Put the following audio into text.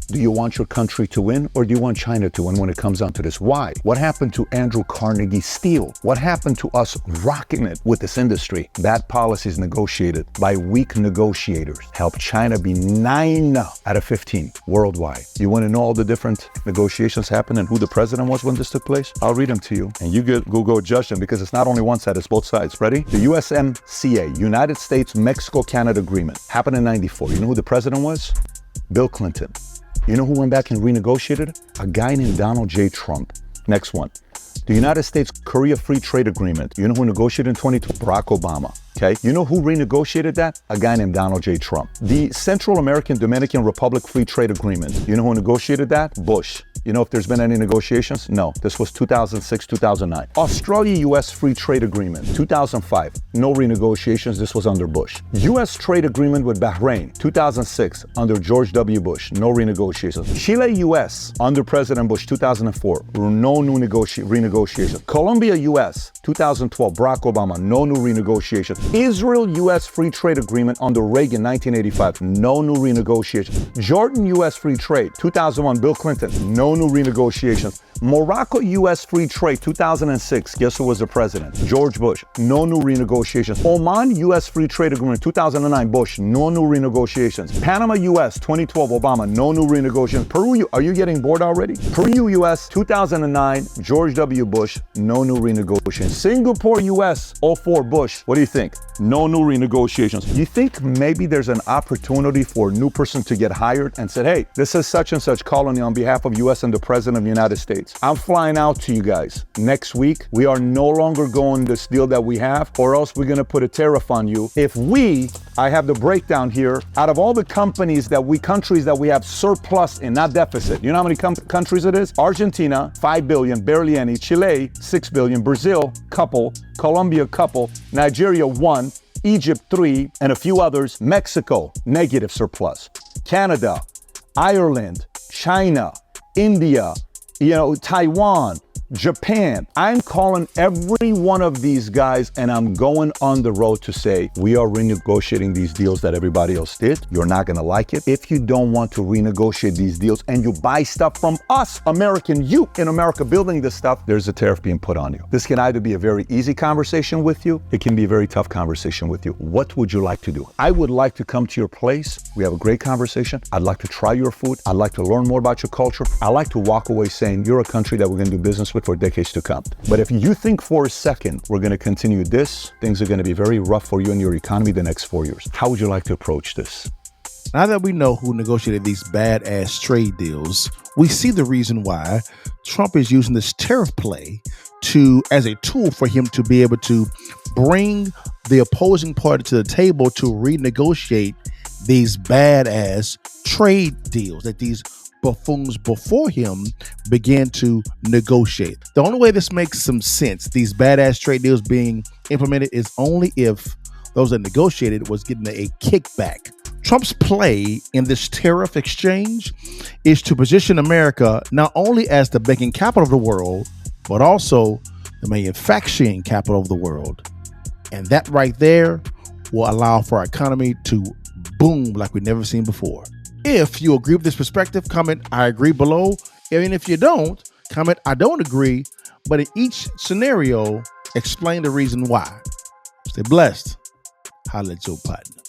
Do you want your country to win, or do you want China to win when it comes down to this? Why? What happened to Andrew Carnegie Steel? What happened to us rocking it with this industry? Bad policies negotiated by weak negotiators helped China be 9 out of 15 worldwide. You want to know all the different negotiations happened and who the president was when this took place? I'll read them to you, and you go judge them, because it's not only one side, it's both sides. Ready? The USMCA, United States-Mexico-Canada Agreement, happened in 94. You know who the president was? Bill Clinton. You know who went back and renegotiated it? A guy named Donald J. Trump. Next one. The United States-Korea Free Trade Agreement. You know who negotiated in 2020? Barack Obama. Okay. You know who renegotiated that? A guy named Donald J. Trump. The Central American Dominican Republic Free Trade Agreement. You know who negotiated that? Bush. You know if there's been any negotiations? No. This was 2006, 2009. Australia-U.S. Free Trade Agreement, 2005. No renegotiations. This was under Bush. U.S. trade agreement with Bahrain, 2006, under George W. Bush. No renegotiations. Chile-U.S. under President Bush, 2004. No new renegotiations. Colombia-U.S. 2012. Barack Obama. No new renegotiations. Israel-U.S. Free Trade Agreement under Reagan, 1985. No new renegotiations. Jordan-U.S. Free Trade, 2001. Bill Clinton. No new renegotiations. Morocco-U.S. Free Trade, 2006. Guess who was the president? George Bush. No new renegotiations. Oman-U.S. Free Trade Agreement, 2009. Bush. No new renegotiations. Panama-U.S. 2012. Obama. No new renegotiations. Peru, are you getting bored already? Peru-U.S. 2009. George W. Bush. No new renegotiations. Singapore-U.S. 04. Bush. What do you think? No new renegotiations. You think maybe there's an opportunity for a new person to get hired and said, hey, this is such and such colony on behalf of U.S. and the President of the United States. I'm flying out to you guys next week. We are no longer going this deal that we have, or else we're going to put a tariff on you. I have the breakdown here. Out of all the countries that we have surplus in, not deficit. You know how many countries it is? Argentina, 5 billion, barely any. Chile, 6 billion. Brazil, couple. Colombia, couple. Nigeria, 1. Egypt, 3. And a few others. Mexico, negative surplus. Canada, Ireland, China, India, Taiwan, Japan. I'm calling every one of these guys, and I'm going on the road to say, we are renegotiating these deals that everybody else did. You're not going to like it. If you don't want to renegotiate these deals and you buy stuff from us, you in America building this stuff, there's a tariff being put on you. This can either be a very easy conversation with you. It can be a very tough conversation with you. What would you like to do? I would like to come to your place. We have a great conversation. I'd like to try your food. I'd like to learn more about your culture. I'd like to walk away saying you're a country that we're going to do business with for decades to come. But if you think for a second we're going to continue this, things are going to be very rough for you and your economy the next 4 years. How would you like to approach this? Now that we know who negotiated these badass trade deals, we see the reason why Trump is using this tariff play as a tool for him to be able to bring the opposing party to the table to renegotiate these badass trade deals that these buffoons before him began to negotiate. The only way this makes some sense, these badass trade deals being implemented, is only if those that negotiated was getting a kickback. Trump's play in this tariff exchange is to position America not only as the banking capital of the world, but also the manufacturing capital of the world. And that right there will allow for our economy to boom like we've never seen before. If you agree with this perspective, comment I agree below. And if you don't, comment I don't agree. But in each scenario, explain the reason why. Stay blessed. Holla at your partner.